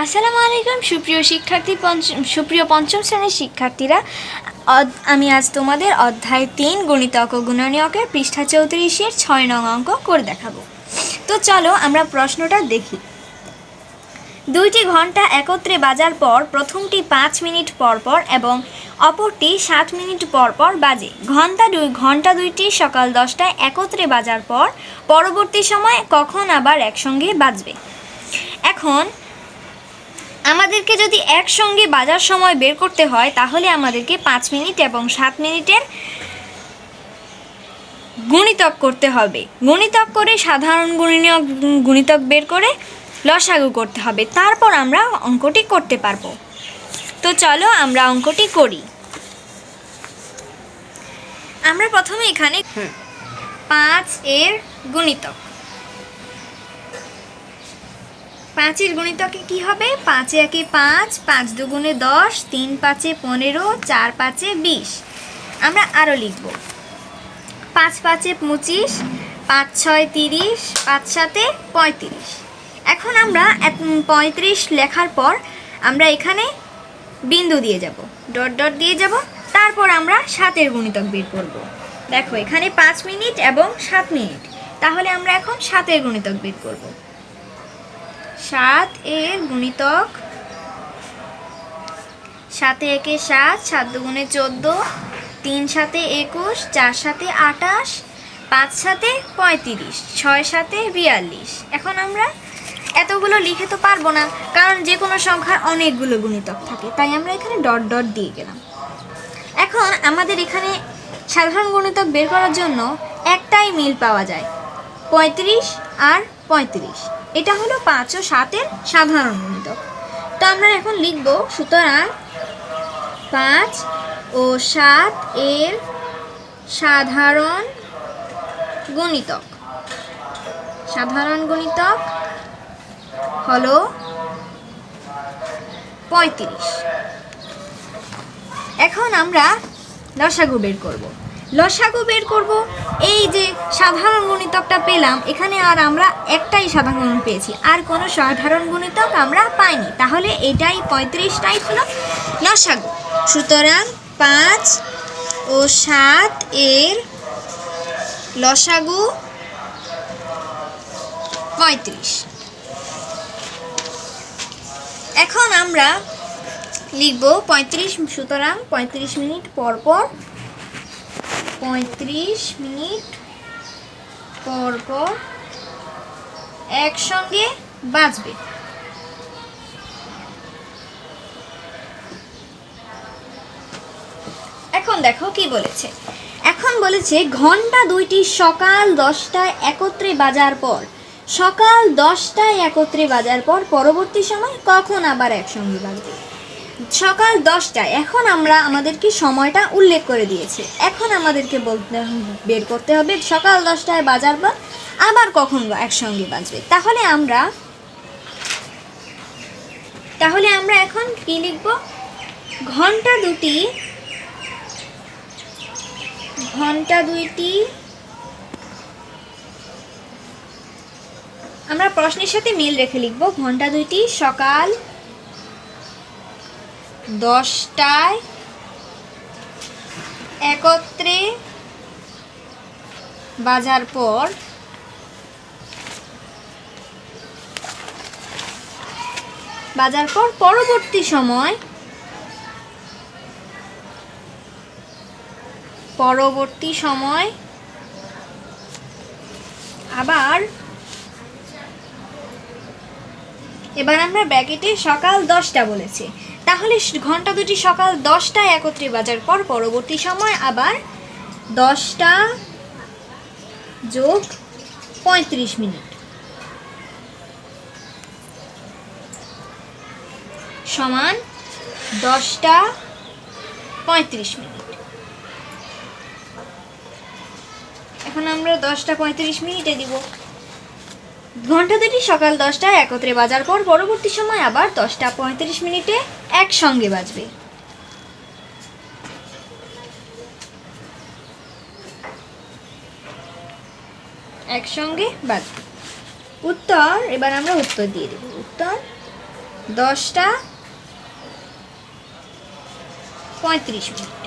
আসসালামু আলাইকুম সুপ্রিয় পঞ্চম শ্রেণীর শিক্ষার্থীরা। আমি আজ তোমাদের অধ্যায় ৩ গণিতক ও গুণনীয়কের পৃষ্ঠা ৩৪-এর ৬ নং অঙ্ক করে দেখাবো। তো চলো আমরা প্রশ্নটা দেখি। দুইটি ঘন্টা একত্রে বাজার পর প্রথমটি ৫ মিনিট পর পর এবং অপরটি ৭ মিনিট পর পর বাজে। ঘন্টা দুইটি সকাল ১০টায় একত্রে বাজার পর পরবর্তী সময় কখন আবার একসঙ্গে বাজবে? এখন আমাদেরকে যদি একসঙ্গে বাজার সময় বের করতে হয় তাহলে আমাদেরকে ৫ মিনিট এবং ৭ মিনিটের গুণিতক করতে হবে। গুণিতক করে সাধারণ গুণিতক বের করে লসাগু করতে হবে, তারপর আমরা অঙ্কটি করতে পারবো। তো চলো আমরা অঙ্কটি করি। আমরা প্রথমে এখানে ৫ এর গুণিতক, ৫-এর গুণিতকে কি হবে? ৫ একে ৫, ৫ দুগুণে ১০, ৩ ৫-এ ১৫, ৪ ৫-এ ২০। আমরা আরও লিখব ৫ ৫-এ ২৫, ৫ ৬ ৩০, ৫ ৭-এ ৩৫। এখন আমরা ৩৫ লেখার পর আমরা এখানে বিন্দু দিয়ে যাব, ডট ডট দিয়ে যাব, তারপর আমরা ৭-এর গুণিতক বের করব। দেখো এখানে ৫ মিনিট এবং ৭ মিনিট, তাহলে আমরা এখন ৭-এর গুণিতক বের করব। ৭ এর গুণিতক, ৭ একে ৭, ৭ দুগুণে ১৪, ৩ ৭-এ ২১, ৪ ৭-এ ২৮, ৫ ৭-এ ৩৫, ৬ ৭-এ ৪২। এখন আমরা এতগুলো লিখে তো পারবো না, কারণ যে কোনো সংখ্যার অনেকগুলো গুণিতক থাকে, তাই আমরা এখানে ডট ডট দিয়ে গেলাম। এখন আমাদের এখানে সাধারণ গুণিতক বের করার জন্য একটাই মিল পাওয়া যায়, ৩৫ আর ৩৫। এটা হলো ৫ ও ৭-এর সাধারণ গুণিতক। তো আমরা এখন লিখব, সুতরাং ৫ ও ৭ এর সাধারণ গুণিতক, সাধারণ গুণিতক হলো ৩৫। এখন আমরা লসাগু বের করব। লসাগু বের করব, এই যে সাধারণ গুণিতকটা পেলাম, এখানে আর আমরা একটাই সাধারণ পেয়েছি, আর কোনো সাধারণ গুণিতক আমরা পাইনি, তাহলে এটাই ৩৫টাই হলো লসাগু। সুতরাং ৫ ও ৭ এর লসাগু ৩৫। এখন আমরা লিখব ৩৫, সুতরাং ৩৫ মিনিট পর পর, ৩৫ মিনিট পর পর একসঙ্গে বাজবে। এখন দেখো কি বলেছে। এখন বলেছে ঘন্টা দুইটি সকাল ১০টায় একত্রে বাজার পর, সকাল 10টায় একত্রে বাজার পর পরবর্তী সময় কখন আবার একসঙ্গে বাজবে? সকাল 10টায়, এখন আমরা আমাদেরকে সময়টা উল্লেখ করে দিয়েছে, এখন আমাদেরকে বের করতে হবে সকাল 10টায় বাজার পর আবার কখন একসঙ্গে বাজবে। তাহলে আমরা এখন কি লিখব? ঘন্টা দুইটি আমরা প্রশ্নের সাথে মিল রেখে লিখব, ঘন্টা দুইটি সকাল 10টায় একত্রে বাজার পর পরবর্তী সময় আবার, এবার আমরা ব্র্যাকেটে সকাল 10টা বলেছি, তাহলে ঘন্টা দুটি সকাল 10টায় একত্রে বাজার পর পরবর্তী সময় আবার 10টা যোগ ৩৫ মিনিট সমান 10টা ৩৫ মিনিট। এখন আমরা 10টা ৩৫ মিনিটে দিব। ঘন্টা দুটি সকাল 10টায় একত্রে বাজার পর পরবর্তী সময় আবার 10টা ৩৫ মিনিটে একসঙ্গে বাজবে। একসঙ্গে বাজবে। উত্তর, এবার আমরা উত্তর দিয়ে দেব। উত্তর 10টা 35 মিনিট।